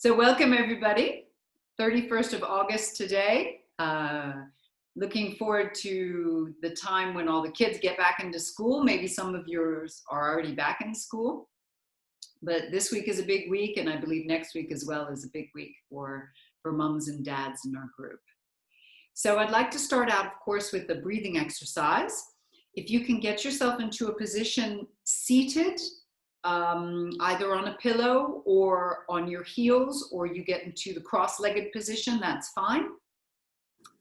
So welcome everybody, 31st of August today. Looking forward to the time when all the kids get back into school. Maybe some of yours are already back in school, but this week is a big week, and I believe next week as well is a big week for mums and dads in our group. So I'd like to start out, of course, with the breathing exercise. If you can get yourself into a position seated, either on a pillow or on your heels, or you get into the cross-legged position, that's fine.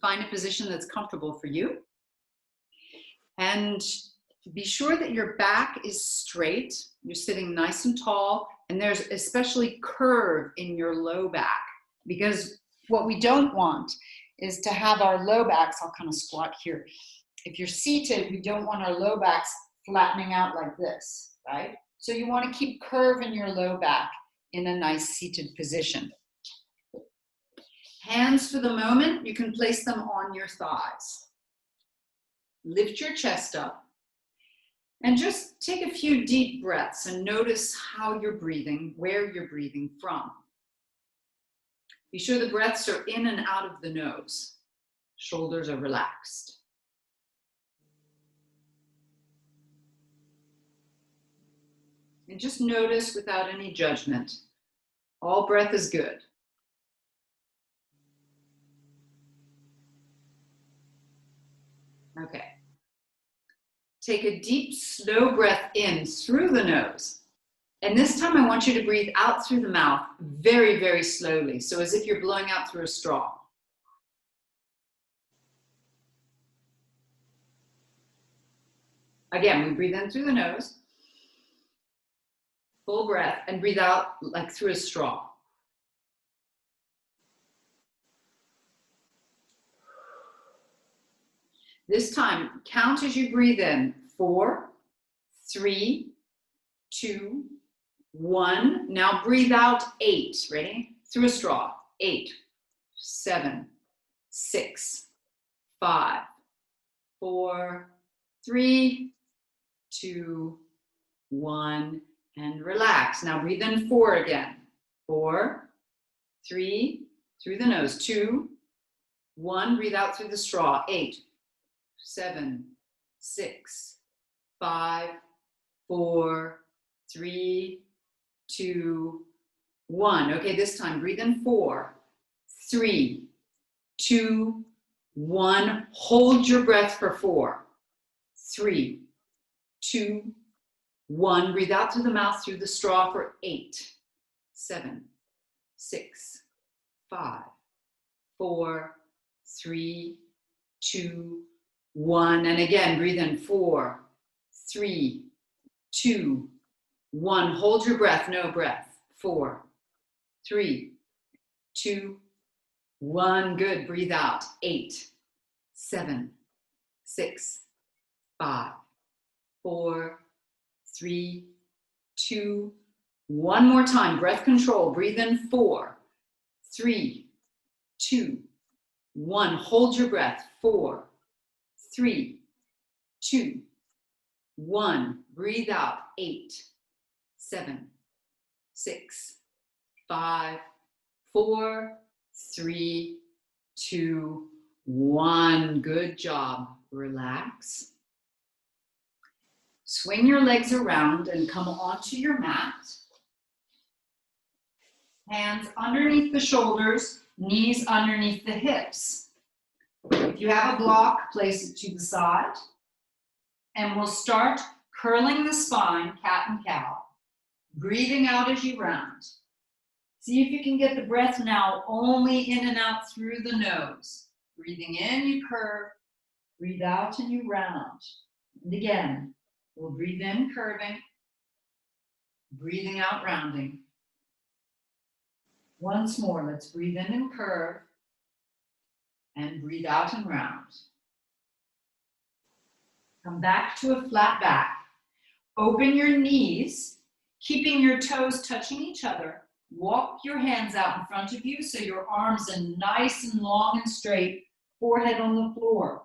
Find a position that's comfortable for you. And be sure that your back is straight. You're sitting nice and tall, and there's especially curve in your low back, because what we don't want is to have our low backs, I'll kind of squat here. If you're seated, we don't want our low backs flattening out like this, right? So you want to keep curve in your low back in a nice seated position. Hands for the moment, you can place them on your thighs. Lift your chest up and just take a few deep breaths and notice how you're breathing, where you're breathing from. Be sure the breaths are in and out of the nose. Shoulders are relaxed. And just notice without any judgment. All breath is good. Okay. Take a deep, slow breath in through the nose. And this time I want you to breathe out through the mouth very, very slowly. So as if you're blowing out through a straw. Again, we breathe in through the nose. Full breath, and breathe out like through a straw. This time, count as you breathe in. 4, 3, 2, 1. Now breathe out 8. Ready? Through a straw. 8, 7, 6, 5, 4, 3, 2, 1. And relax. Now breathe in 4 again. 4, 3, through the nose. 2, 1. Breathe out through the straw. 8, 7, 6, 5, 4, 3, 2, 1. Okay, this time breathe in 4, 3, 2, 1. Hold your breath for 4, 3, 2, 1. Breathe out through the mouth through the straw for 8, 7, 6, 5, 4, 3, 2, 1. And again, breathe in 4, 3, 2, 1. Hold your breath, no breath. 4, 3, 2, 1. Good. Breathe out. 8, 7, 6, 5, 4, 3, 2, 1 more time. Breath control. Breathe in 4, 3, 2, 1. Hold your breath. 4, 3, 2, 1. Breathe out. 8, 7, 6, 5, 4, 3, 2, 1. Good job. Relax. Swing your legs around and come onto your mat. Hands underneath the shoulders, knees underneath the hips. If you have a block, place it to the side. And we'll start curling the spine, cat and cow. Breathing out as you round. See if you can get the breath now only in and out through the nose. Breathing in, you curve. Breathe out and you round. And again. We'll breathe in, curving, breathing out, rounding. Once more, let's breathe in and curve, and breathe out and round. Come back to a flat back. Open your knees, keeping your toes touching each other. Walk your hands out in front of you so your arms are nice and long and straight, forehead on the floor.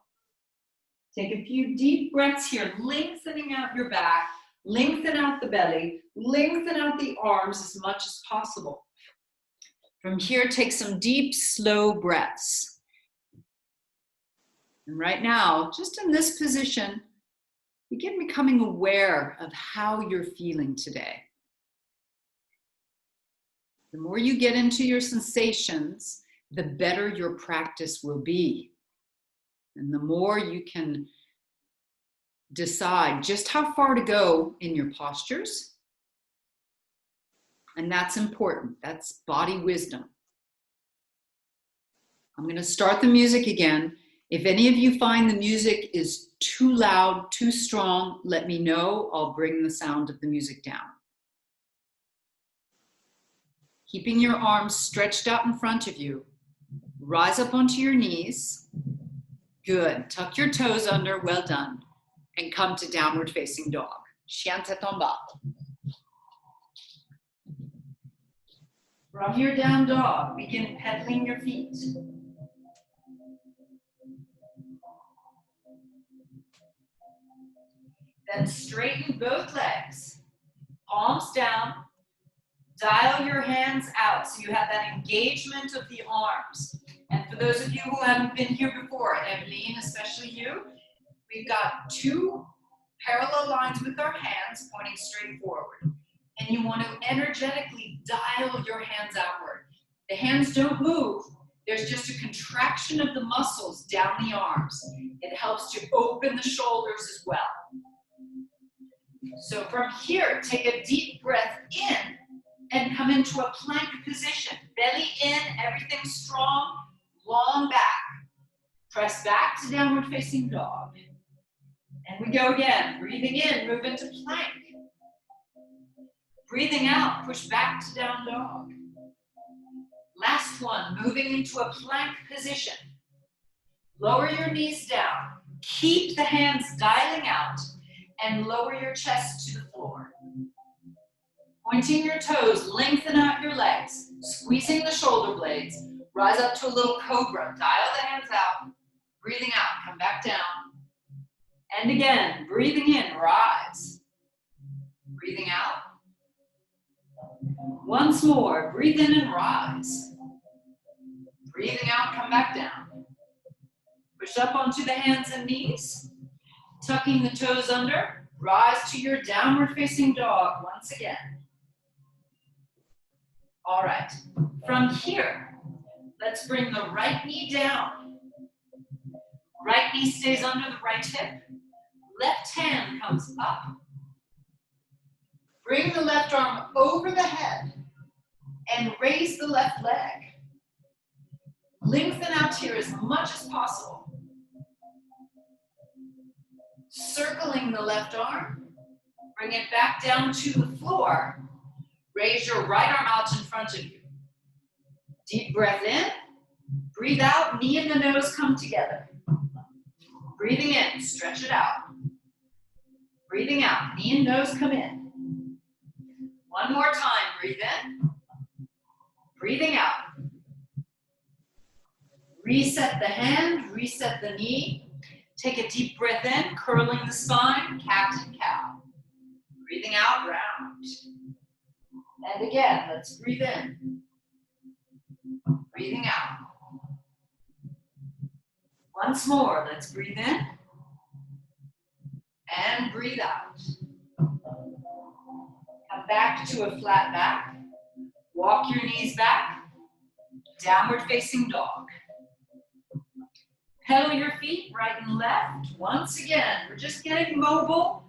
Take a few deep breaths here, lengthening out your back, lengthen out the belly, lengthen out the arms as much as possible. From here, take some deep, slow breaths. And right now, just in this position, begin becoming aware of how you're feeling today. The more you get into your sensations, the better your practice will be. And the more you can decide just how far to go in your postures. And that's important. That's body wisdom. I'm going to start the music again. If any of you find the music is too loud, too strong, let me know. I'll bring the sound of the music down. Keeping your arms stretched out in front of you. Rise up onto your knees. Good. Tuck your toes under. Well done. And come to downward facing dog. Chien tête en bas. From your down dog, begin pedaling your feet. Then straighten both legs, palms down. Dial your hands out so you have that engagement of the arms. And for those of you who haven't been here before, Eveline, especially you, we've got two parallel lines with our hands pointing straight forward. And you want to energetically dial your hands outward. The hands don't move. There's just a contraction of the muscles down the arms. It helps to open the shoulders as well. So from here, take a deep breath in and come into a plank position. Belly in, everything strong, long back. Press back to downward facing dog. And we go again. Breathing in, move into plank. Breathing out, push back to down dog. Last one, moving into a plank position. Lower your knees down. Keep the hands dialing out and lower your chest to the floor. Pointing your toes, lengthen out your legs, squeezing the shoulder blades. Rise up to a little cobra. Dial the hands out. Breathing out, come back down. And again, breathing in, rise. Breathing out. Once more, breathe in and rise. Breathing out, come back down. Push up onto the hands and knees. Tucking the toes under. Rise to your downward facing dog once again. All right, from here, let's bring the right knee down. Right knee stays under the right hip. Left hand comes up. Bring the left arm over the head and raise the left leg. Lengthen out here as much as possible. Circling the left arm. Bring it back down to the floor. Raise your right arm out in front of you. Deep breath in. Breathe out, knee and the nose come together. Breathing in, stretch it out. Breathing out, knee and nose come in. One more time, breathe in. Breathing out. Reset the hand, reset the knee. Take a deep breath in, curling the spine, cat and cow. Breathing out, round. And again, let's breathe in. Breathing out. Once more, let's breathe in. And breathe out. Come back to a flat back. Walk your knees back. Downward facing dog. Pedal your feet right and left. Once again, we're just getting mobile.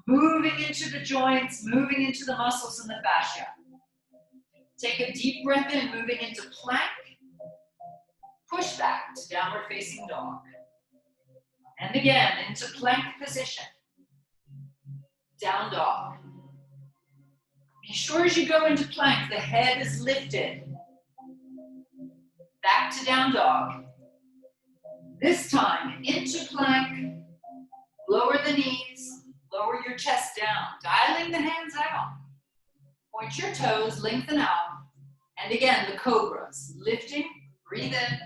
Moving into the joints, moving into the muscles and the fascia. Take a deep breath in, moving into plank. Push back to downward facing dog. And again, into plank position. Down dog. Be sure as you go into plank, the head is lifted. Back to down dog. This time, into plank. Lower the knees. Lower your chest down, dialing the hands out. Point your toes, lengthen out. And again, the cobras, lifting, breathe in,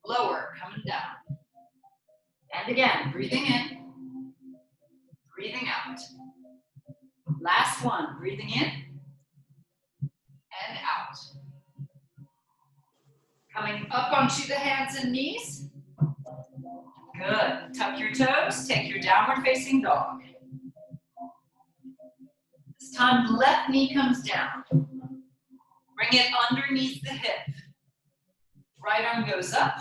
lower, coming down. And again, breathing in, breathing out. Last one, breathing in and out. Coming up onto the hands and knees. Good. Tuck your toes. Take your downward facing dog. This time, the left knee comes down. Bring it underneath the hip. Right arm goes up.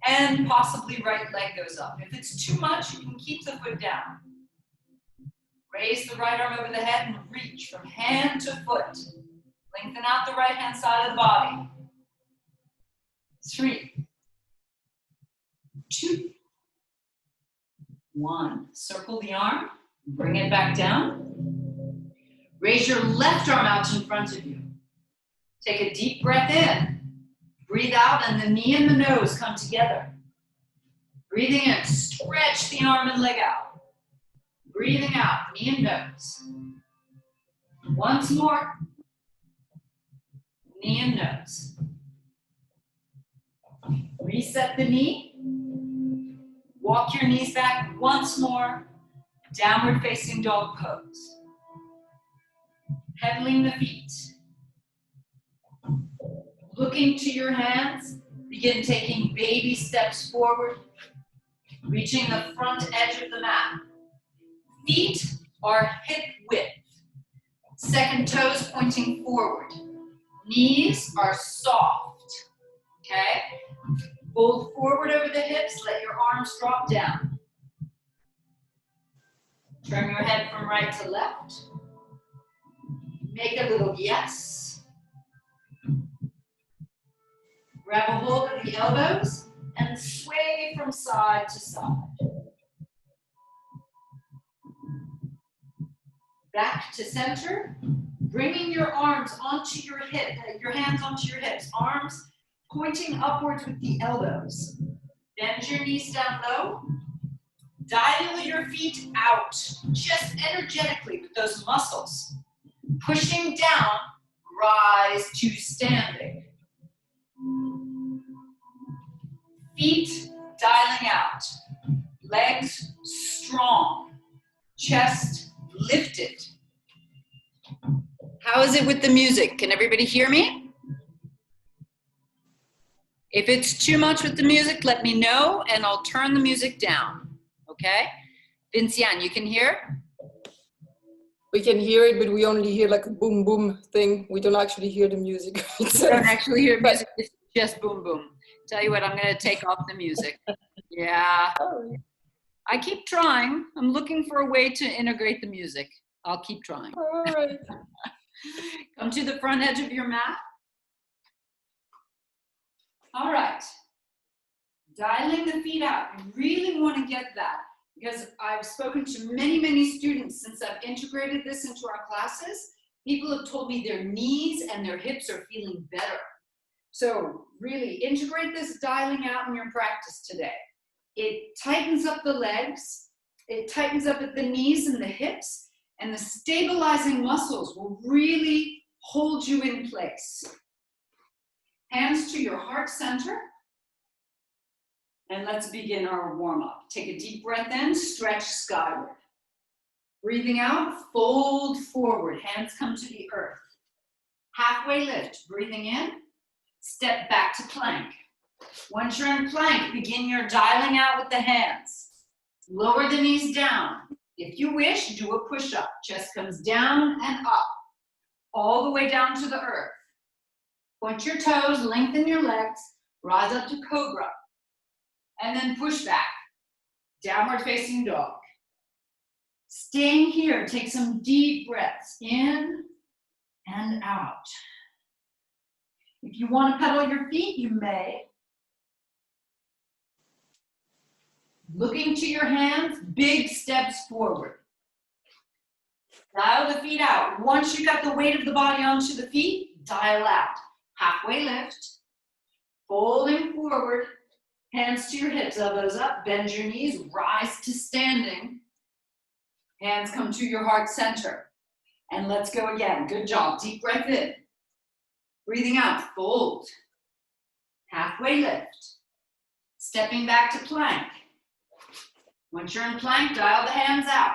And possibly right leg goes up. If it's too much, you can keep the foot down. Raise the right arm over the head and reach from hand to foot. Lengthen out the right hand side of the body. 3, 2, 1. Circle the arm. Bring it back down. Raise your left arm out in front of you. Take a deep breath in. Breathe out, and the knee and the nose come together. Breathing in, stretch the arm and leg out. Breathing out, knee and nose. Once more. Knee and nose. Reset the knee. Walk your knees back once more. Downward facing dog pose. Pedaling the feet. Looking to your hands, begin taking baby steps forward, reaching the front edge of the mat. Feet are hip width. Second toes pointing forward. Knees are soft, okay? Fold forward over the hips, let your arms drop down. Turn your head from right to left. Make a little yes. Grab a hold of the elbows and sway from side to side. Back to center, bringing your arms onto your hip, your hands onto your hips, arms pointing upwards with the elbows. Bend your knees down low. Dial your feet out, just energetically with those muscles. Pushing down, rise to standing. Feet dialing out, legs strong, chest lifted. How is it with the music? Can everybody hear me? If it's too much with the music, let me know and I'll turn the music down, okay? Vinciane, you can hear? We can hear it, but we only hear like a boom, boom thing. We don't actually hear the music. You don't actually hear music, it's just boom, boom. Tell you what, I'm going to take off the music. Yeah. I keep trying. I'm looking for a way to integrate the music. I'll keep trying. All right. Come to the front edge of your mat. All right. Dialing the feet out. You really want to get that because I've spoken to many, many students since I've integrated this into our classes. People have told me their knees and their hips are feeling better. So really integrate this dialing out in your practice today. It tightens up the legs, it tightens up at the knees and the hips, and the stabilizing muscles will really hold you in place. Hands to your heart center. And let's begin our warm-up. Take a deep breath in, stretch skyward. Breathing out, fold forward, hands come to the earth. Halfway lift, breathing in. Step back to plank. Once you're in plank, begin your dialing out with the hands. Lower the knees down. If you wish, do a push-up. Chest comes down and up, all the way down to the earth. Point your toes, lengthen your legs, rise up to cobra, and then push back. Downward facing dog. Staying here, take some deep breaths in and out. If you want to pedal your feet, you may. Looking to your hands, big steps forward. Dial the feet out. Once you got the weight of the body onto the feet, dial out. Halfway lift. Folding forward. Hands to your hips, elbows up. Bend your knees, rise to standing. Hands come to your heart center. And let's go again. Good job. Deep breath in. Breathing out, fold. Halfway lift. Stepping back to plank. Once you're in plank, dial the hands out.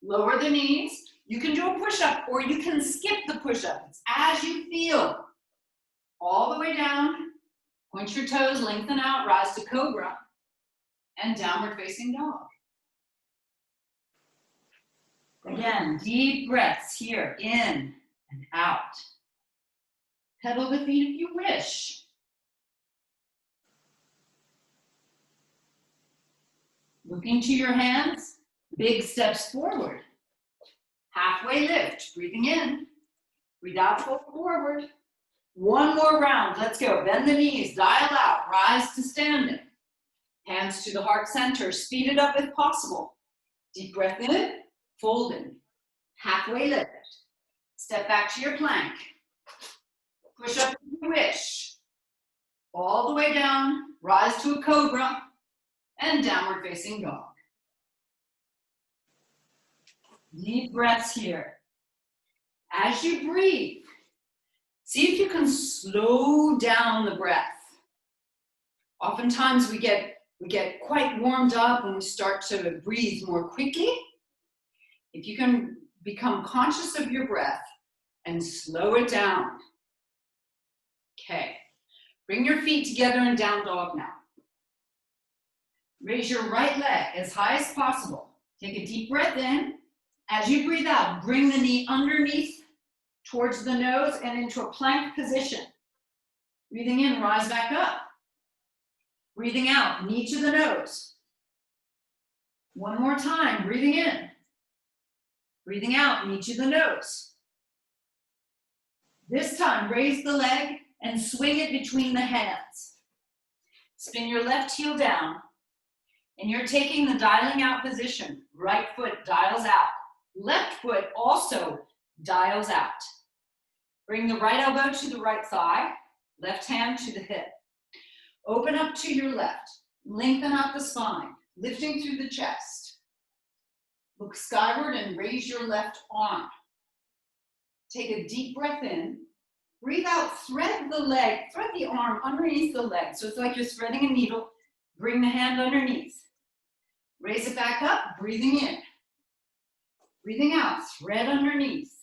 Lower the knees. You can do a push-up or you can skip the push-up. It's as you feel. All the way down Point your toes, lengthen out, rise to cobra, and downward facing dog. Again, deep breaths here, in and out. Pedal the feet if you wish. Looking to your hands, big steps forward. Halfway lift, breathing in. Breathe out, fold forward. One more round, let's go. Bend the knees, dial out, rise to standing. Hands to the heart center, speed it up if possible. Deep breath in, fold in. Halfway lift. Step back to your plank. Push up if you wish. All the way down, rise to a cobra, and downward facing dog. Deep breaths here. As you breathe, see if you can slow down the breath. Oftentimes we get quite warmed up and we start to breathe more quickly. If you can become conscious of your breath and slow it down. Okay, bring your feet together in down dog now. Raise your right leg as high as possible. Take a deep breath in. As you breathe out, bring the knee underneath towards the nose and into a plank position. Breathing in, rise back up. Breathing out, knee to the nose. One more time, breathing in. Breathing out, knee to the nose. This time, raise the leg and swing it between the hands. Spin your left heel down, and you're taking the dialing out position. Right foot dials out. Left foot also dials out. Bring the right elbow to the right thigh, left hand to the hip. Open up to your left. Lengthen out the spine, lifting through the chest. Look skyward and raise your left arm. Take a deep breath in. Breathe out, thread the arm underneath the leg. So it's like you're threading a needle. Bring the hand underneath. Raise it back up, breathing in. Breathing out, thread underneath.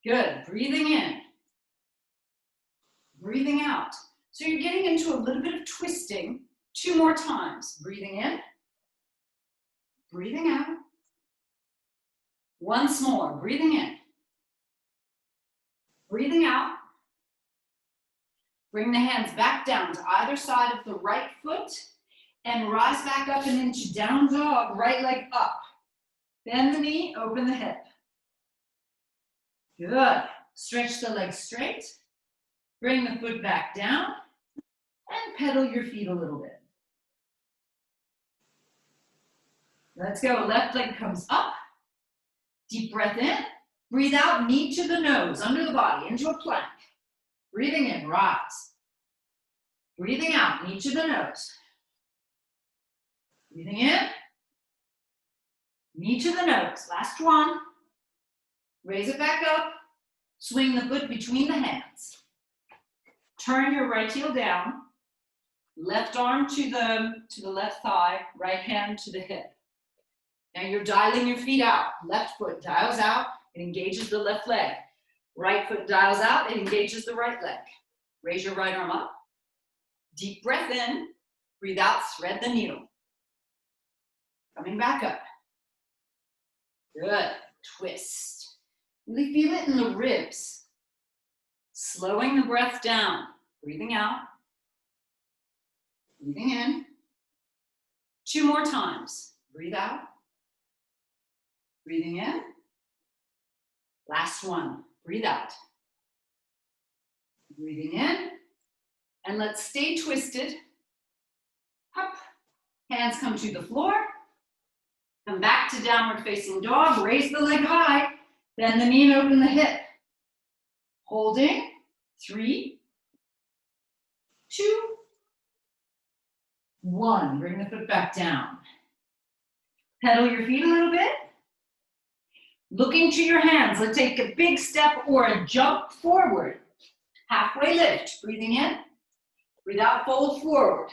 Good, breathing in. Breathing out. So you're getting into a little bit of twisting. 2 more times. Breathing in. Breathing out. Once more, breathing in. Breathing out. Bring the hands back down to either side of the right foot and rise back up and into down dog, right leg up. Bend the knee, open the hip. Good. Stretch the leg straight. Bring the foot back down and pedal your feet a little bit. Let's go. Left leg comes up. Deep breath in. Breathe out, knee to the nose, under the body, into a plank. Breathing in, rise. Breathing out, knee to the nose. Breathing in. Knee to the nose. Last one. Raise it back up. Swing the foot between the hands. Turn your right heel down. Left arm to the left thigh. Right hand to the hip. Now you're dialing your feet out. Left foot dials out. It engages the left leg. Right foot dials out. It engages the right leg. Raise your right arm up. Deep breath in. Breathe out. Thread the needle. Coming back up. Good. Twist. Really feel it in the ribs. Slowing the breath down. Breathing out. Breathing in. 2 more times. Breathe out. Breathing in. Last one. Breathe out. Breathing in. And let's stay twisted. Up. Hands come to the floor. Come back to downward facing dog. Raise the leg high. Bend the knee and open the hip. Holding. 3, 2, 1. Bring the foot back down. Pedal your feet a little bit. Looking to your hands. Let's take a big step or a jump forward. Halfway lift. Breathing in. Breathe out, fold forward.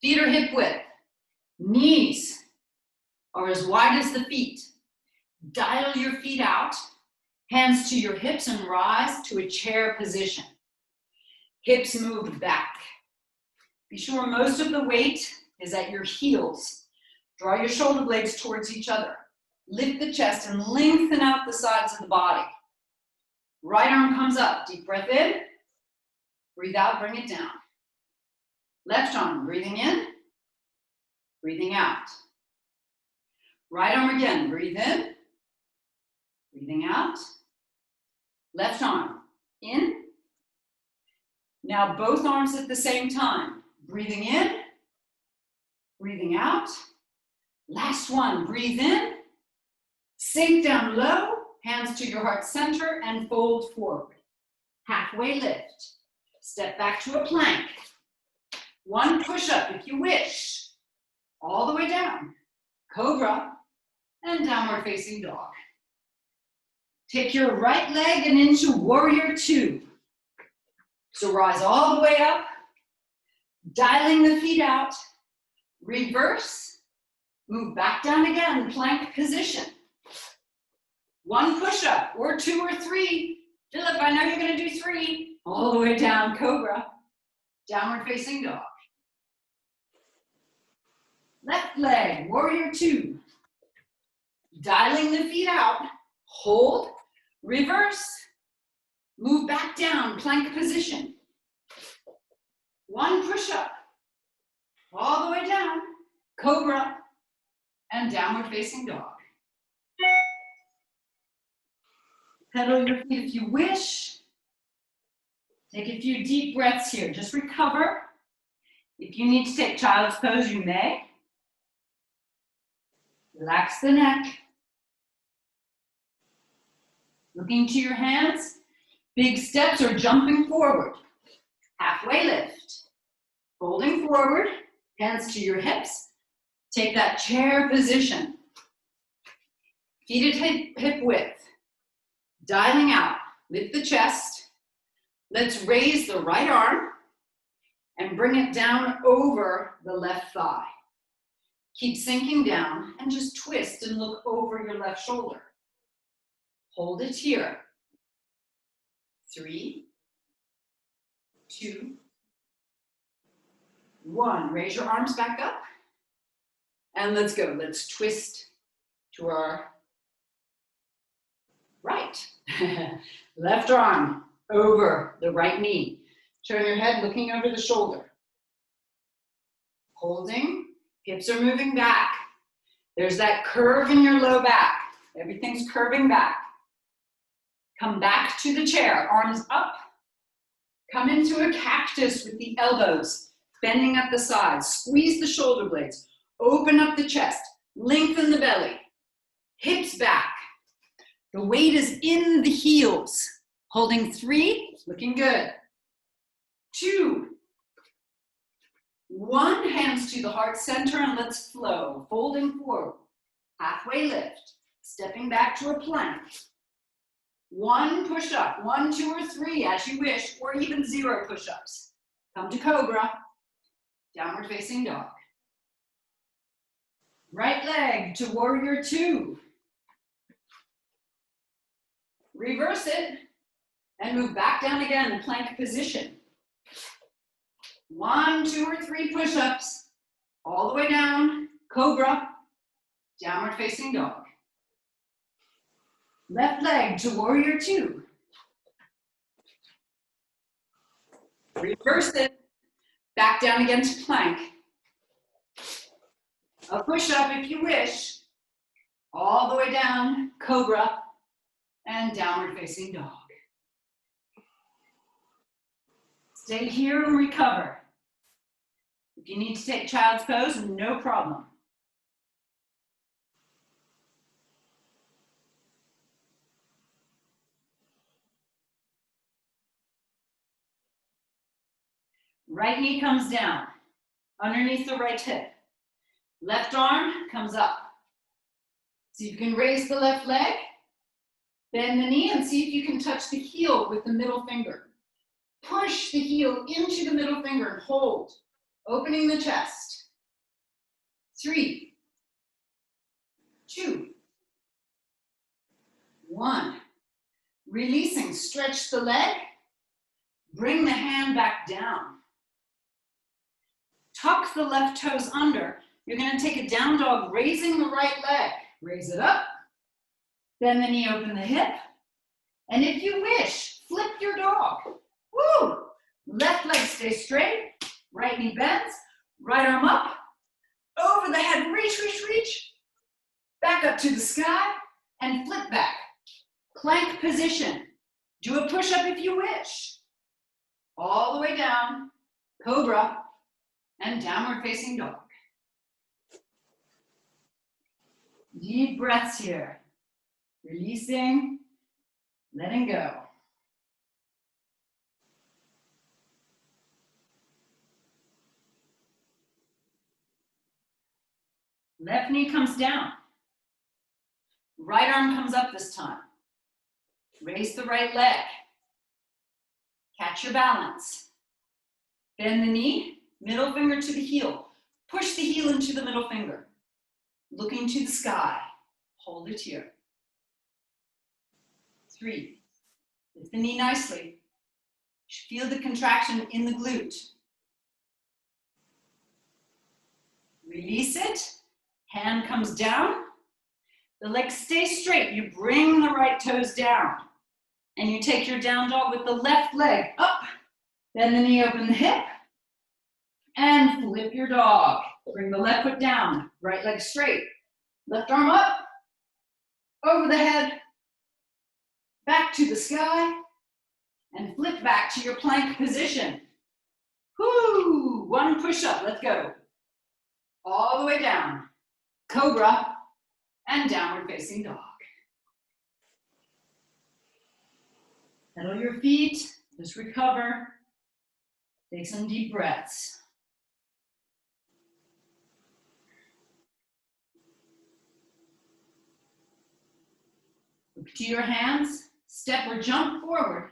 Feet are hip width. Knees are as wide as the feet. Dial your feet out. Hands to your hips and rise to a chair position. Hips move back. Be sure most of the weight is at your heels. Draw your shoulder blades towards each other. Lift the chest and lengthen out the sides of the body. Right arm comes up. Deep breath in. Breathe out, bring it down. Left arm, breathing in. Breathing out. Right arm again, breathe in. Breathing out. Left arm, in. Now both arms at the same time. Breathing in. Breathing out. Last one, breathe in. Sink down low, hands to your heart center and fold forward. Halfway lift. Step back to a plank. One push-up if you wish. All the way down. Cobra and downward facing dog. Take your right leg and into warrior two. So rise all the way up, dialing the feet out, reverse, move back down again, plank position. One push-up or two or three. Philip, I know you're gonna do three. All the way down, cobra, downward facing dog. Left leg, warrior two. Dialing the feet out, hold, reverse, move back down, plank position. One push-up, all the way down, cobra, and downward facing dog. Pedal your feet if you wish. Take a few deep breaths here, just recover. If you need to take child's pose, you may. Relax the neck. Looking to your hands, big steps or jumping forward. Halfway lift. Folding forward, hands to your hips. Take that chair position. Feet at hip width. Dialing out, lift the chest. Let's raise the right arm and bring it down over the left thigh. Keep sinking down and just twist and look over your left shoulder. Hold it here. 3, 2, 1. Raise your arms back up. And let's go. Let's twist to our right. Left arm over the right knee. Turn your head looking over the shoulder. Holding. Hips are moving back. There's that curve in your low back. Everything's curving back. Come back to the chair, arms up. Come into a cactus with the elbows, bending at the sides. Squeeze the shoulder blades. Open up the chest. Lengthen the belly. Hips back. The weight is in the heels. Holding 3, looking good. 2, 1, hands to the heart center and let's flow. Folding forward. Halfway lift. Stepping back to a plank. 1 push-up, 1, 2, or 3 as you wish, or even 0 push-ups. Come to cobra, downward facing dog. Right leg to warrior 2. Reverse it and move back down again, plank position. 1, 2, or 3 push-ups, all the way down, cobra, downward facing dog. Left leg to warrior 2. Reverse it, back down again to plank. A push-up if you wish, all the way down, cobra, and downward facing dog. Stay here and recover. If you need to take child's pose, no problem. Right knee comes down, underneath the right hip. Left arm comes up. See if you can raise the left leg, bend the knee, and see if you can touch the heel with the middle finger. Push the heel into the middle finger and hold, opening the chest. 3, 2, 1. Releasing, stretch the leg, Bring the hand back down. Tuck the left toes under. You're going to take a down dog, raising the right leg. Raise it up. Bend the knee, open the hip. And if you wish, flip your dog. Woo! Left leg stays straight. Right knee bends. Right arm up. Over the head. Reach, reach, reach. Back up to the sky. And flip back. Plank position. Do a push-up if you wish. All the way down. Cobra. And downward facing dog. Deep breaths here. Releasing, letting go. Left knee comes down. Right arm comes up this time. Raise the right leg. Catch your balance. Bend the knee, middle finger to the heel. Push the heel into the middle finger. Looking to the sky. Hold it here. 3. Lift the knee nicely. Feel the contraction in the glute. Release it. Hand comes down. The leg stays straight. You bring the right toes down. And you take your down dog with the left leg up. Bend the knee, open the hip. And flip your dog. Bring the left foot down. Right leg straight. Left arm up. Over the head. Back to the sky. And flip back to your plank position. Woo! 1 push-up. Let's go. All the way down. Cobra. And downward facing dog. Pedal your feet. Just recover. Take some deep breaths. Look to your hands. Step or jump forward.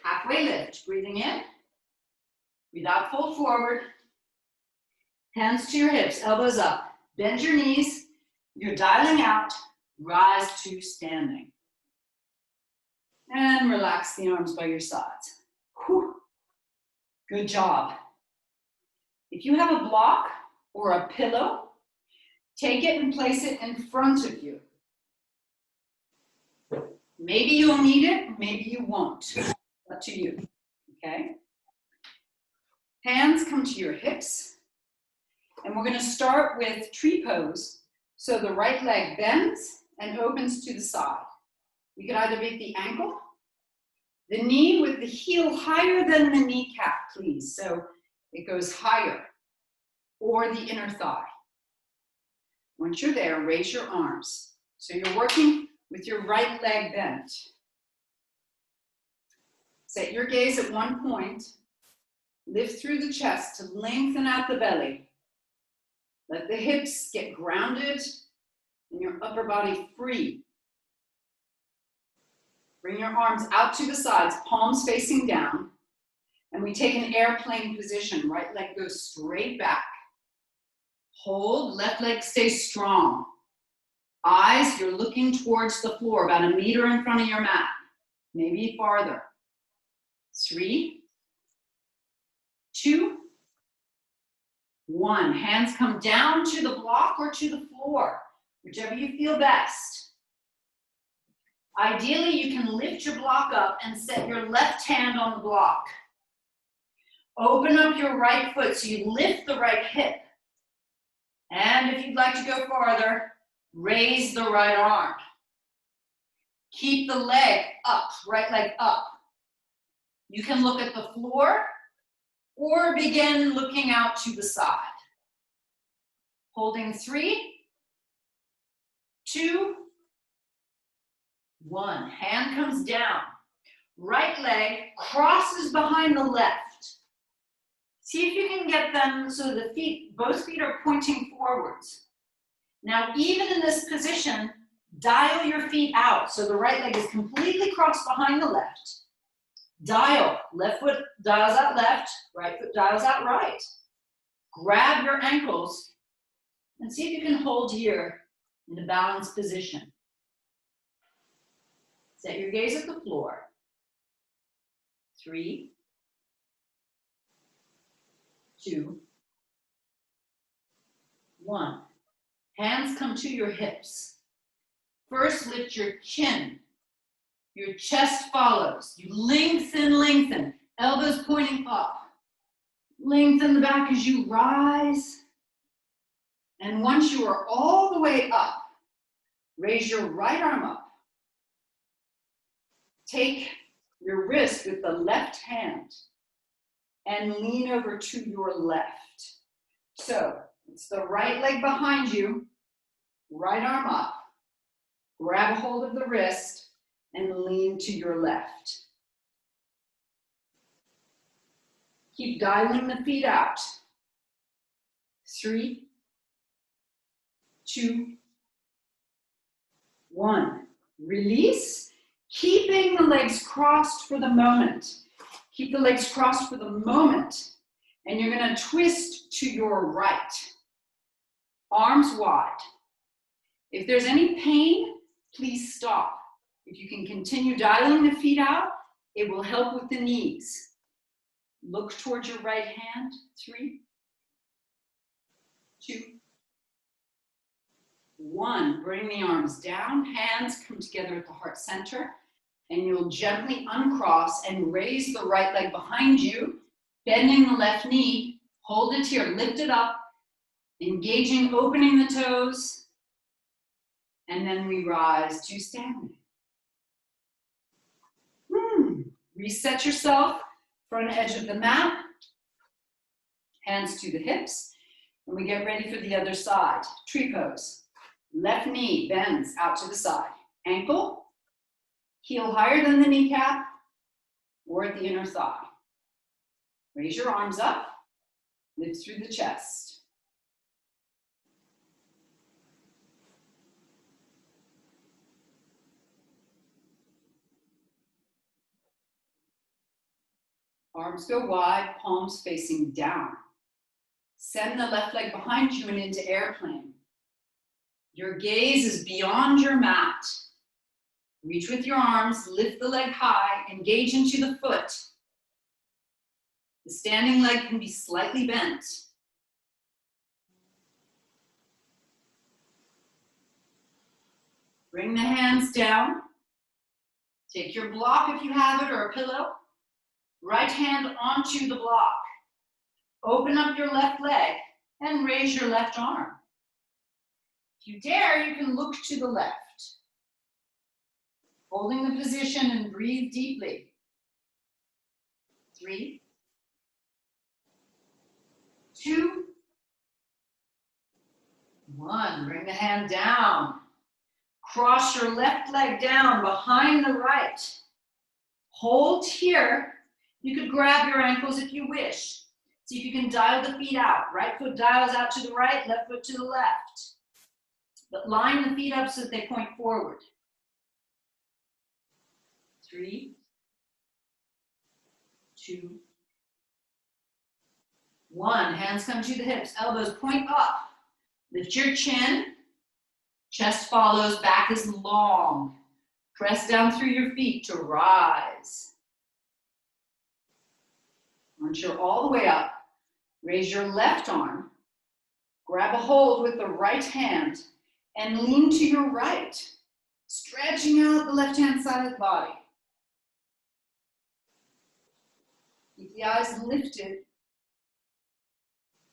Halfway lift. Breathing in. Breathe out, fold forward. Hands to your hips, elbows up. Bend your knees. You're dialing out. Rise to standing. And relax the arms by your sides. Whew. Good job. If you have a block or a pillow, take it and place it in front of you. Maybe you'll need it, maybe you won't. Up to you, okay? Hands come to your hips. And we're gonna start with tree pose. So the right leg bends and opens to the side. You can either make the ankle, the knee with the heel higher than the kneecap, please. So it goes higher, or the inner thigh. Once you're there, raise your arms. So you're working with your right leg bent. Set your gaze at one point. Lift through the chest to lengthen out the belly. Let the hips get grounded and your upper body free. Bring your arms out to the sides, palms facing down. And we take an airplane position. Right leg goes straight back. Hold, left leg stays strong. Eyes, you're looking towards the floor, about 1 meter in front of your mat. Maybe farther. 3, 2, 1. Hands come down to the block or to the floor, whichever you feel best. Ideally, you can lift your block up and set your left hand on the block. Open up your right foot so you lift the right hip. And if you'd like to go farther, raise the right arm. Keep the leg up, right leg up. You can look at the floor or begin looking out to the side. Holding 3, 2, 1. Hand comes down. Right leg crosses behind the left. See if you can get them so the feet, both feet are pointing forwards. Now, even in this position, dial your feet out. So the right leg is completely crossed behind the left. Dial, left foot dials out left, right foot dials out right. Grab your ankles and see if you can hold here in a balanced position. Set your gaze at the floor. 3, 2, 1. Hands come to your hips. First, lift your chin. Your chest follows. You lengthen, lengthen. Elbows pointing up. Lengthen the back as you rise. And once you are all the way up, raise your right arm up. Take your wrist with the left hand and lean over to your left. So it's the right leg behind you, right arm up. Grab a hold of the wrist and lean to your left. Keep dialing the feet out. 3, 2, 1. Release, keeping the legs crossed for the moment. Keep the legs crossed for the moment. And you're going to twist to your right. Arms wide. If there's any pain, please stop. If you can continue dialing the feet out, it will help with the knees. Look towards your right hand. 3, 2, 1. Bring the arms down. Hands come together at the heart center. And you'll gently uncross and raise the right leg behind you, bending the left knee. Hold it here. Lift it up. Engaging, opening the toes. And then we rise to standing. Reset yourself. Front edge of the mat. Hands to the hips. And we get ready for the other side. Tree pose. Left knee bends out to the side. Ankle. Heel higher than the kneecap or at the inner thigh. Raise your arms up. Lift through the chest. Arms go wide, palms facing down. Send the left leg behind you and into airplane. Your gaze is beyond your mat. Reach with your arms, lift the leg high, engage into the foot. The standing leg can be slightly bent. Bring the hands down. Take your block if you have it or a pillow. Right hand onto the block. Open up your left leg and raise your left arm. If you dare, you can look to the left. Holding the position and breathe deeply. 3, 2, 1. Bring the hand down. Cross your left leg down behind the right. Hold here. You could grab your ankles if you wish. See if you can dial the feet out. Right foot dials out to the right, left foot to the left. But line the feet up so that they point forward. 3, 2, 1. Hands come to the hips. Elbows point up. Lift your chin. Chest follows. Back is long. Press down through your feet to rise. Once you're all the way up, raise your left arm. Grab a hold with the right hand and lean to your right, stretching out the left-hand side of the body. Keep the eyes lifted.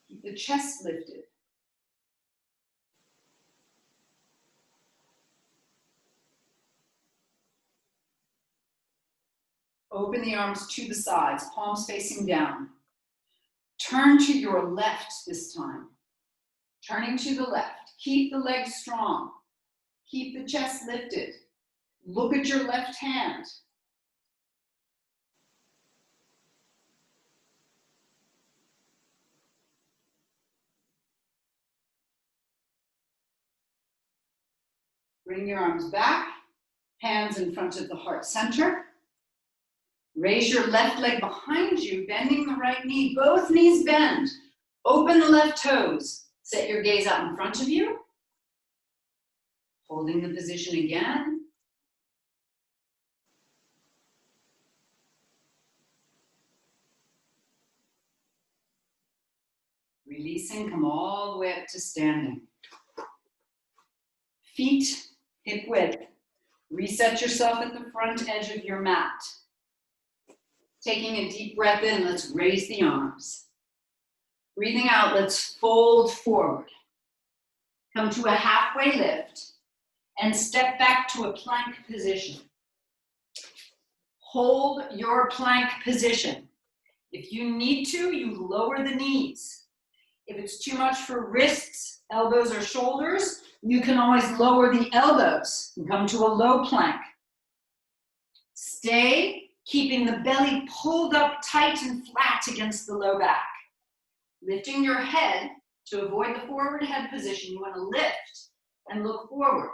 Keep the chest lifted. Open the arms to the sides, palms facing down. Turn to your left this time. Turning to the left. Keep the legs strong. Keep the chest lifted. Look at your left hand. Bring your arms back, hands in front of the heart center. Raise your left leg behind you, bending the right knee. Both knees bend. Open the left toes. Set your gaze out in front of you. Holding the position again. Releasing, come all the way up to standing. Feet hip width. Reset yourself at the front edge of your mat. Taking a deep breath in, let's raise the arms. Breathing out, let's fold forward. Come to a halfway lift and step back to a plank position. Hold your plank position. If you need to, you lower the knees. If it's too much for wrists, elbows, or shoulders, you can always lower the elbows and come to a low plank. Stay keeping the belly pulled up tight and flat against the low back. Lifting your head to avoid the forward head position, you want to lift and look forward.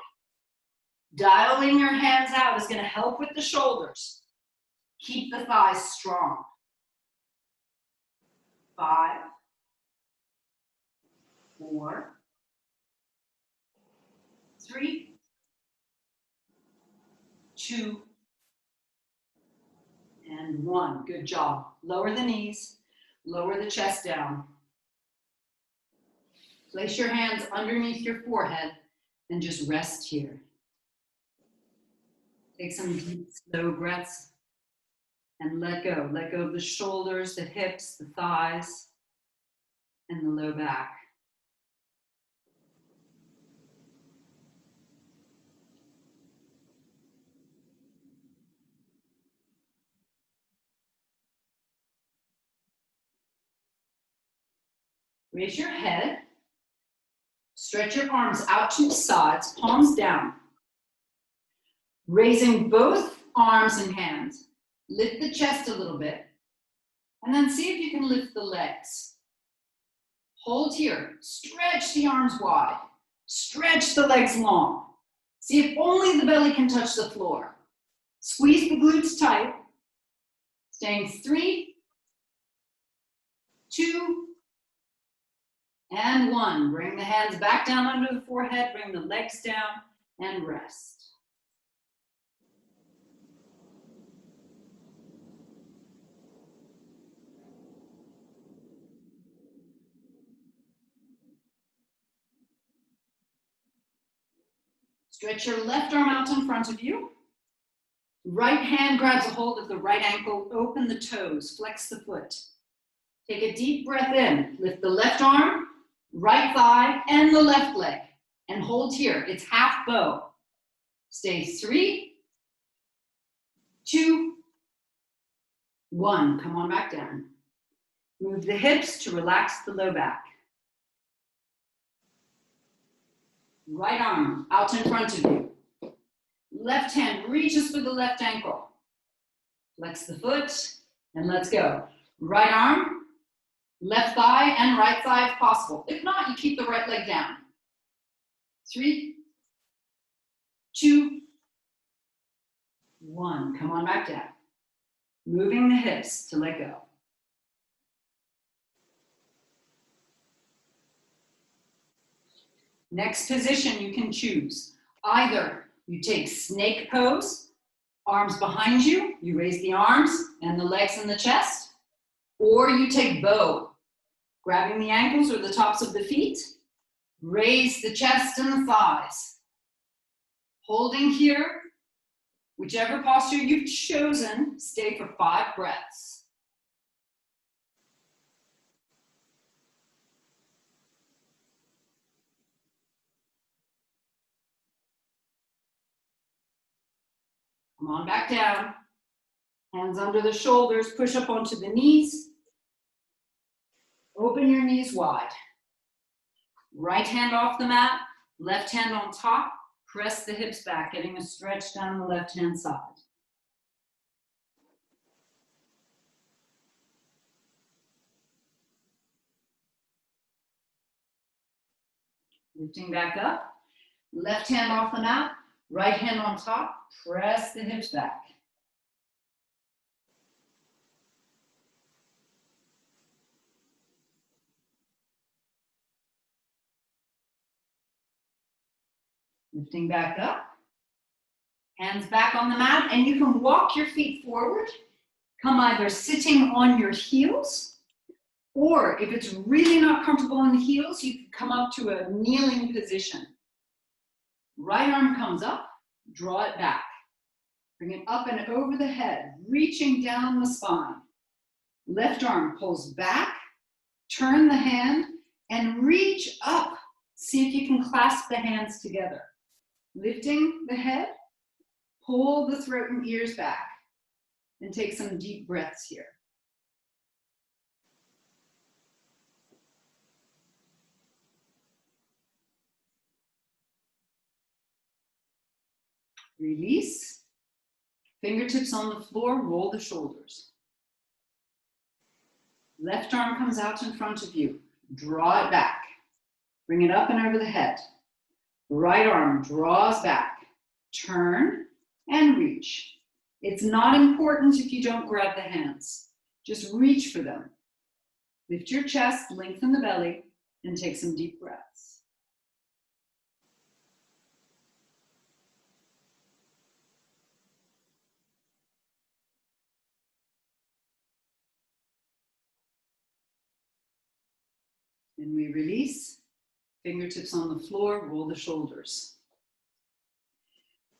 Dialing your hands out is going to help with the shoulders. Keep the thighs strong. 5, 4, 3, 2, and 1. Good job. Lower the knees, lower the chest down. Place your hands underneath your forehead and just rest here. Take some deep, slow breaths and let go. Let go of the shoulders, the hips, the thighs, and the low back. Raise your head. Stretch your arms out to the sides, palms down. Raising both arms and hands. Lift the chest a little bit. And then see if you can lift the legs. Hold here. Stretch the arms wide. Stretch the legs long. See if only the belly can touch the floor. Squeeze the glutes tight. Staying 3, 2, and 1. Bring the hands back down under the forehead. Bring the legs down and rest. Stretch your left arm out in front of you. Right hand grabs a hold of the right ankle. Open the toes. Flex the foot. Take a deep breath in. Lift the left arm, right thigh, and the left leg. And hold here. It's half bow. Stay 3, 2, 1. Come on back down. Move the hips to relax the low back. Right arm out in front of you. Left hand reaches for the left ankle. Flex the foot and let's go. Right arm, left thigh, and right thigh if possible. If not, you keep the right leg down. 3, 2, 1. Come on back down. Moving the hips to let go. Next position you can choose. Either you take snake pose, arms behind you, you raise the arms and the legs and the chest, or you take bow, grabbing the ankles or the tops of the feet, raise the chest and the thighs. Holding here, whichever posture you've chosen, stay for 5 breaths. Come on back down. Hands under the shoulders, push up onto the knees. Open your knees wide. Right hand off the mat, left hand on top. Press the hips back, getting a stretch down the left-hand side. Lifting back up. Left hand off the mat, right hand on top. Press the hips back. Lifting back up. Hands back on the mat, and you can walk your feet forward. Come either sitting on your heels Or if it's really not comfortable in the heels, you can come up to a kneeling position. Right arm comes up, draw it back. Bring it up and over the head, reaching down the spine. Left arm pulls back, turn the hand, and reach up. See if you can clasp the hands together. Lifting the head, pull the throat and ears back, and take some deep breaths here. Release. Fingertips on the floor, roll the shoulders. Left arm comes out in front of you. Draw it back. Bring it up and over the head. Right arm draws back. Turn and reach. It's not important if you don't grab the hands. Just reach for them. Lift your chest, lengthen the belly, and take some deep breaths. And we release. Fingertips on the floor, roll the shoulders.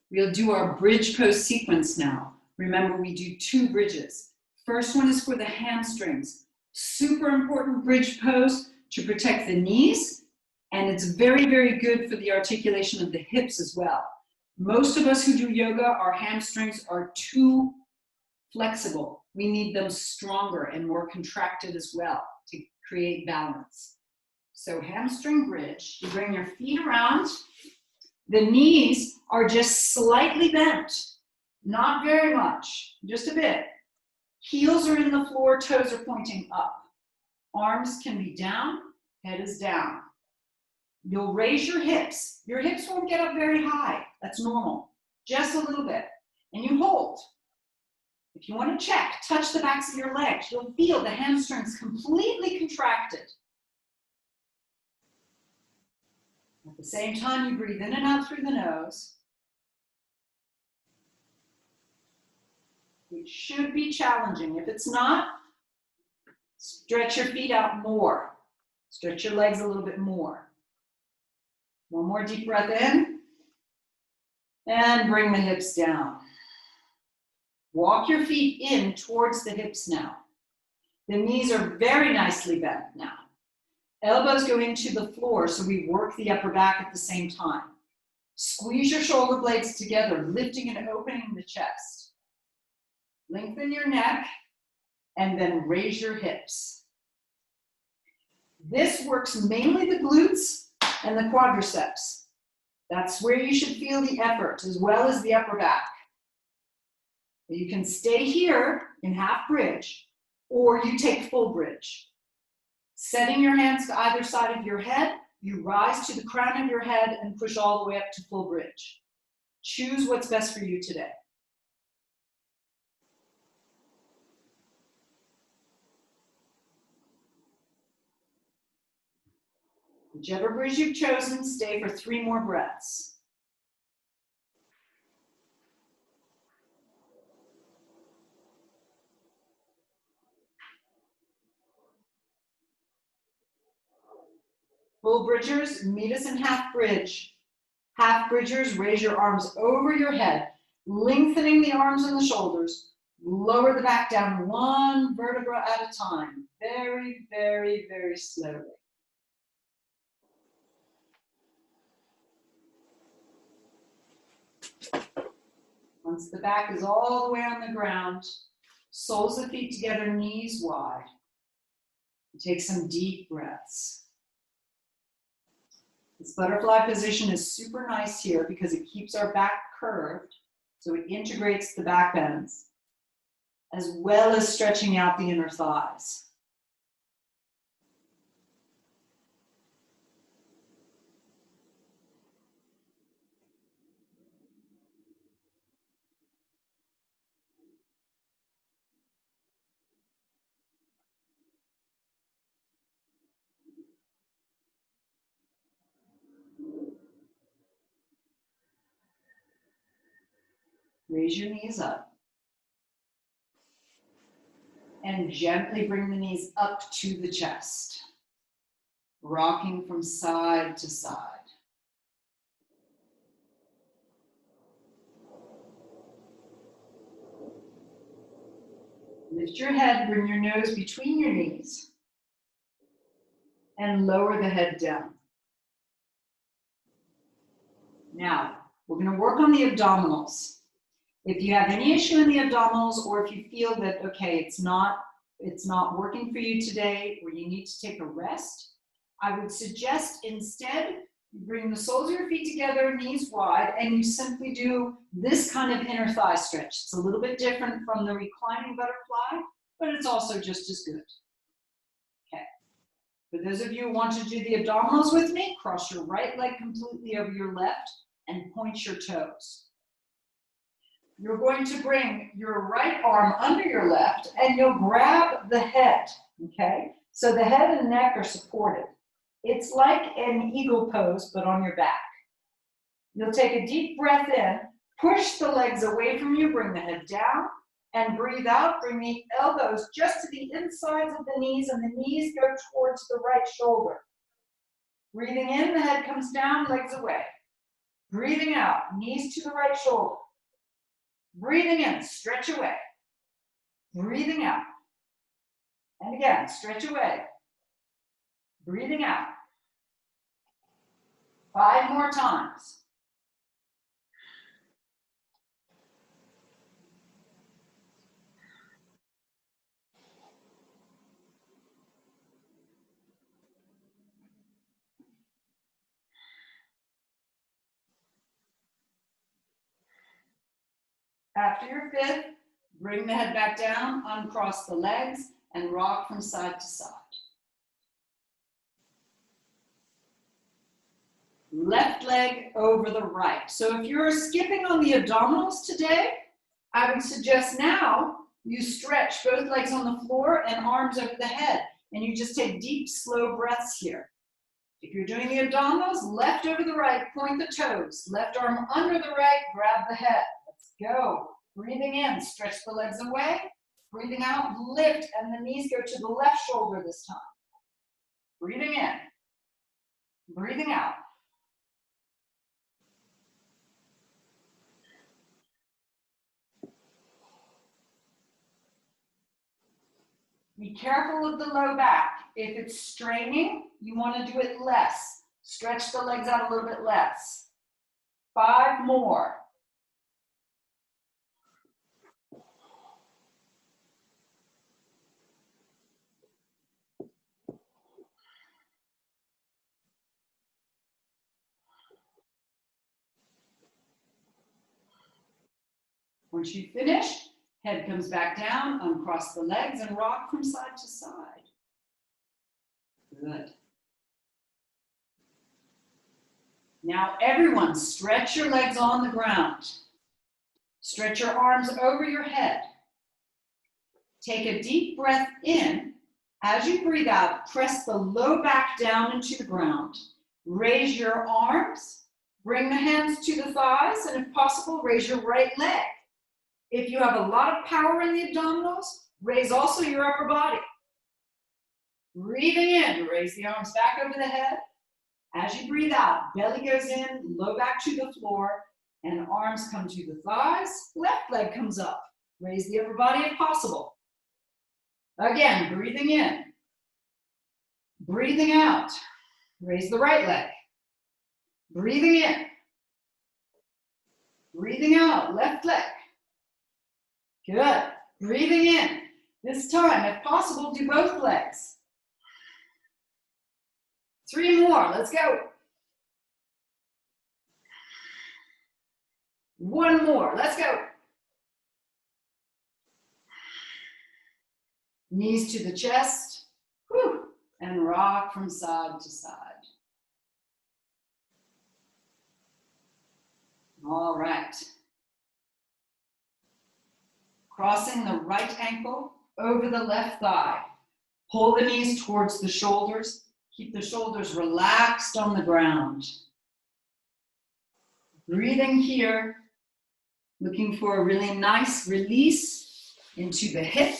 We'll do our bridge pose sequence now. Remember, we do 2 bridges. First one is for the hamstrings. Super important bridge pose to protect the knees, and it's very, very good for the articulation of the hips as well. Most of us who do yoga, our hamstrings are too flexible. We need them stronger and more contracted as well to create balance. So hamstring bridge, you bring your feet around. The knees are just slightly bent, not very much, just a bit. Heels are in the floor, toes are pointing up. Arms can be down, head is down. You'll raise your hips. Your hips won't get up very high, that's normal. Just a little bit, and you hold. If you want to check, touch the backs of your legs. You'll feel the hamstrings completely contracted. At the same time, you breathe in and out through the nose. It should be challenging. If it's not, stretch your feet out more. Stretch your legs a little bit more. One more deep breath in. And bring the hips down. Walk your feet in towards the hips now. The knees are very nicely bent now. Elbows go into the floor, so we work the upper back at the same time. Squeeze your shoulder blades together, lifting and opening the chest. Lengthen your neck, and then raise your hips. This works mainly the glutes and the quadriceps. That's where you should feel the effort, as well as the upper back. You can stay here in half bridge, or you take full bridge. Setting your hands to either side of your head, you rise to the crown of your head and push all the way up to full bridge. Choose what's best for you today. Whichever bridge you've chosen, stay for 3 more breaths. Full bridgers, meet us in half bridge. Half bridgers, raise your arms over your head, lengthening the arms and the shoulders. Lower the back down 1 vertebra at a time. Very, very, very slowly. Once the back is all the way on the ground, soles of feet together, knees wide. Take some deep breaths. This butterfly position is super nice here because it keeps our back curved, so it integrates the back bends, as well as stretching out the inner thighs. Raise your knees up. and gently bring the knees up to the chest, rocking from side to side. Lift your head, bring your nose between your knees, and lower the head down. Now, we're going to work on the abdominals. If you have any issue in the abdominals, or if you feel that, okay, it's not working for you today, or you need to take a rest, I would suggest instead you bring the soles of your feet together, knees wide, and you simply do this kind of inner thigh stretch. It's a little bit different from the reclining butterfly, but it's also just as good. Okay. For those of you who want to do the abdominals with me, cross your right leg completely over your left and point your toes. You're going to bring your right arm under your left and you'll grab the head, okay? So the head and neck are supported. It's like an eagle pose, but on your back. You'll take a deep breath in, push the legs away from you, bring the head down, and breathe out. Bring the elbows just to the insides of the knees, and the knees go towards the right shoulder. Breathing in, the head comes down, legs away. Breathing out, knees to the right shoulder. Breathing in, stretch away. Breathing out. And again, stretch away. Breathing out. 5 more times. After your 5th, bring the head back down, uncross the legs, and rock from side to side. Left leg over the right. So if you're skipping on the abdominals today, I would suggest now you stretch both legs on the floor and arms over the head. And you just take deep, slow breaths here. If you're doing the abdominals, left over the right, point the toes. Left arm under the right, grab the head. Let's go. Breathing in, stretch the legs away. Breathing out, lift, and the knees go to the left shoulder this time. Breathing in. Breathing out. Be careful of the low back. If it's straining, you want to do it less. Stretch the legs out a little bit less. 5 more. Once you finish, head comes back down, uncross the legs, and rock from side to side. Good. Now everyone, stretch your legs on the ground. Stretch your arms over your head. Take a deep breath in. As you breathe out, press the low back down into the ground. Raise your arms. Bring the hands to the thighs, and if possible, raise your right leg. If you have a lot of power in the abdominals, raise also your upper body. Breathing in, raise the arms back over the head. As you breathe out, belly goes in, low back to the floor, and arms come to the thighs. Left leg comes up. Raise the upper body if possible. Again, breathing in. Breathing out. Raise the right leg. Breathing in. Breathing out, left leg. Good. Breathing in. This time, if possible, do both legs. 3 more. Let's go. 1 more. Let's go. Knees to the chest. Whew. And rock from side to side. All right. Crossing the right ankle over the left thigh. Pull the knees towards the shoulders. Keep the shoulders relaxed on the ground. Breathing here. Looking for a really nice release into the hip.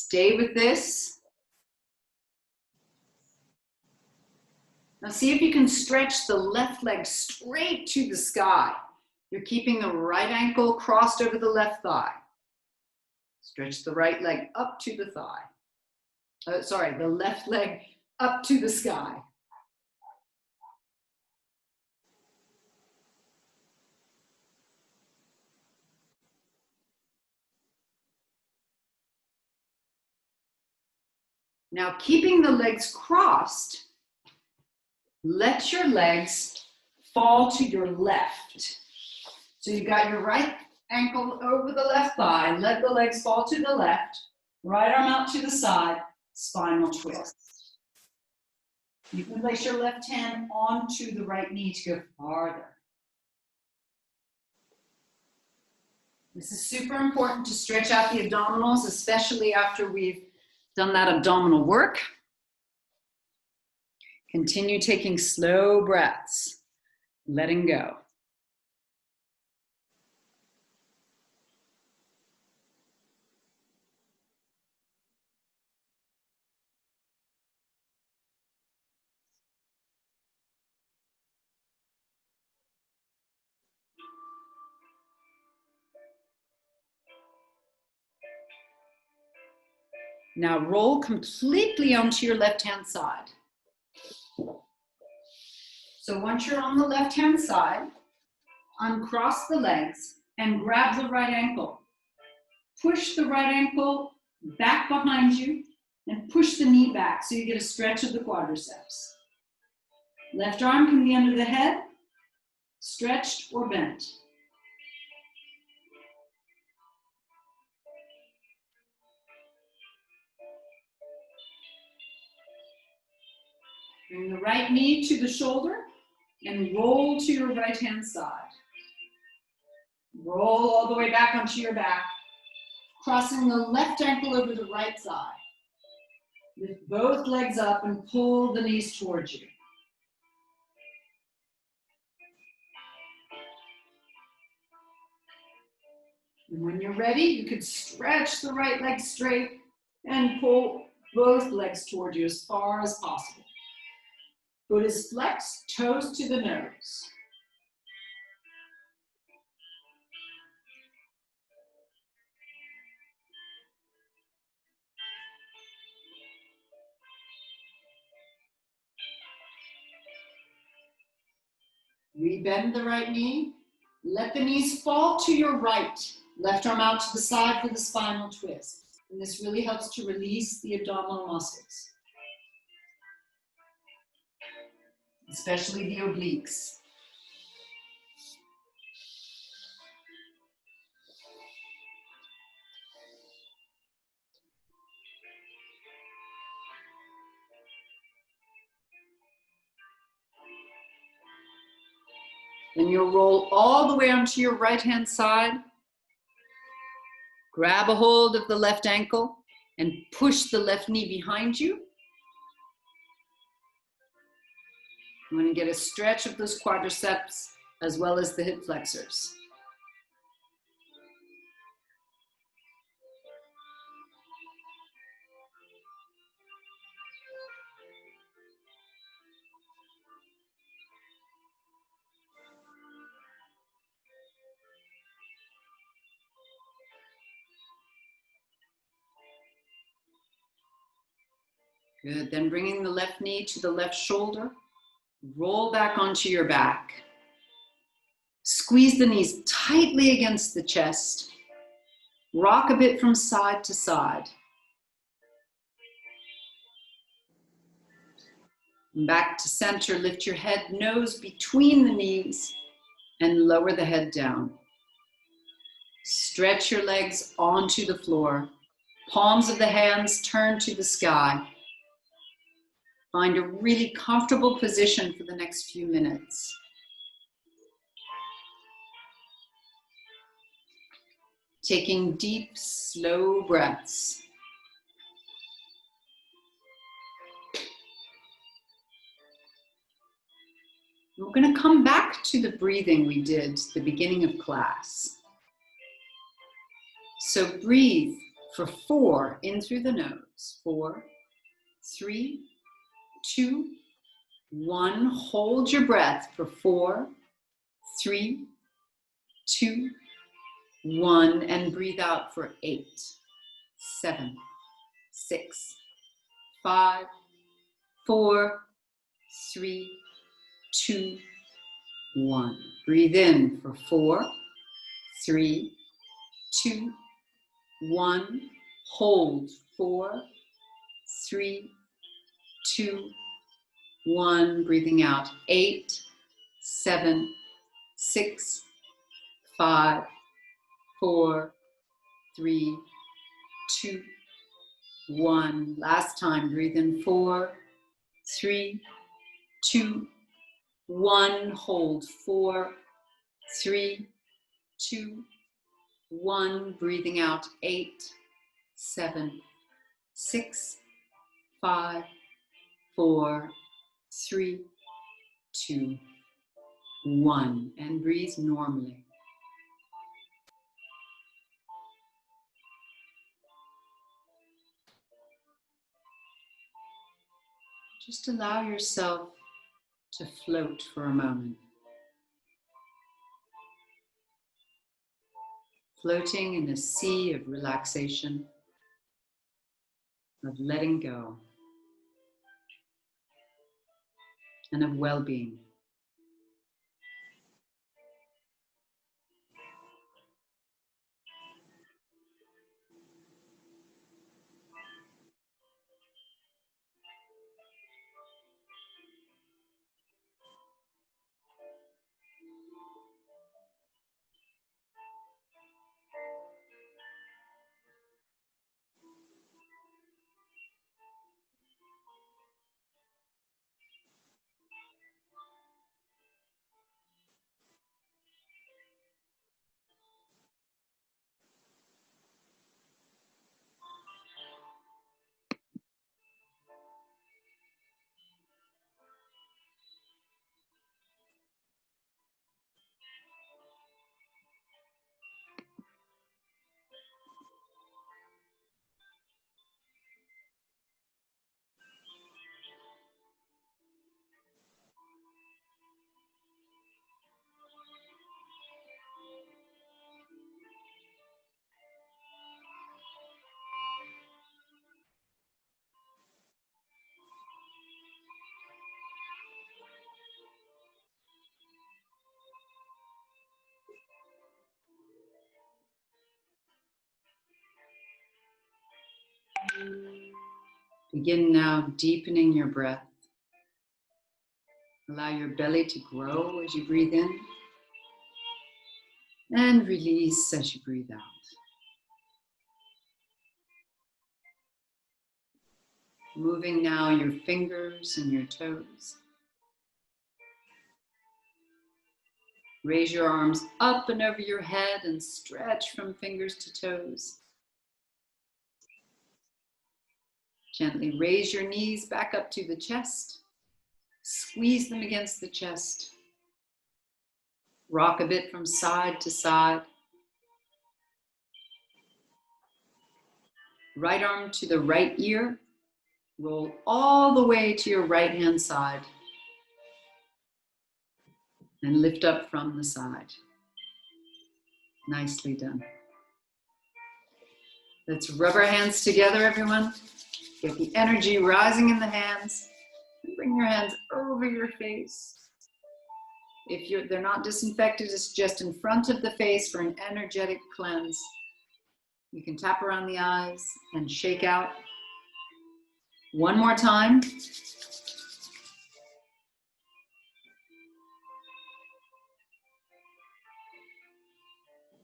Stay with this. Now see if you can stretch the left leg straight to the sky. You're keeping the right ankle crossed over the left thigh. Stretch the right leg up to the thigh. The left leg up to the sky. Now, keeping the legs crossed, let your legs fall to your left. So you've got your right ankle over the left thigh, let the legs fall to the left, right arm out to the side, spinal twist. You can place your left hand onto the right knee to go farther. This is super important to stretch out the abdominals, especially after we've done that abdominal work. Continue taking slow breaths, letting go. Now roll completely onto your left-hand side. So once you're on the left-hand side, uncross the legs and grab the right ankle. Push the right ankle back behind you and push the knee back so you get a stretch of the quadriceps. Left arm can be under the head, stretched or bent. Bring the right knee to the shoulder and roll to your right-hand side. Roll all the way back onto your back, crossing the left ankle over the right side. Lift both legs up and pull the knees towards you. And when you're ready, you could stretch the right leg straight and pull both legs toward you as far as possible. Foot is flexed, toes to the nose. Rebend the right knee. Let the knees fall to your right. Left arm out to the side for the spinal twist. And this really helps to release the abdominal muscles, especially the obliques. Then you'll roll all the way onto your right-hand side. Grab a hold of the left ankle and push the left knee behind you. You want to get a stretch of those quadriceps as well as the hip flexors. Good, then bringing the left knee to the left shoulder, roll back onto your back. Squeeze the knees tightly against the chest. Rock a bit from side to side. Back to center, lift your head, nose between the knees, and lower the head down. Stretch your legs onto the floor. Palms of the hands turn to the sky. Find a really comfortable position for the next few minutes. Taking deep, slow breaths. We're going to come back to the breathing we did at the beginning of class. So breathe For 4, in through the nose. 4, 3, 2, 1. Hold your breath for 4, 3, 2, 1. And breathe out for 8, 7, 6, 5, 4, 3, 2, 1. Breathe in for 4, 3, 2, 1. Hold 4, 3, 2, 1. Breathing out 8, 7, 6, 5, 4, 3, 2, 1. Last time. Breathe in 4, 3, 2, 1. Hold 4, 3, 2, 1. Breathing out 8, 7, 6, 5, 4, 3, 2, 1. And breathe normally. Just allow yourself to float for a moment. Floating in a sea of relaxation, of letting go, and of well-being. Begin now deepening your breath. Allow your belly to grow as you breathe in and release as you breathe out. Moving now your fingers and your toes. Raise your arms up and over your head and stretch from fingers to toes. Gently raise your knees back up to the chest. Squeeze them against the chest. Rock a bit from side to side. Right arm to the right ear. Roll all the way to your right hand side. And lift up from the side. Nicely done. Let's rub our hands together, everyone. Get the energy rising in the hands. Bring your hands over your face. If they're not disinfected, it's just in front of the face for an energetic cleanse. You can tap around the eyes and shake out. One more time.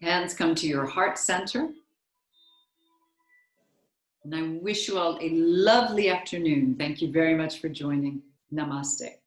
Hands come to your heart center. And I wish you all a lovely afternoon. Thank you very much for joining. Namaste.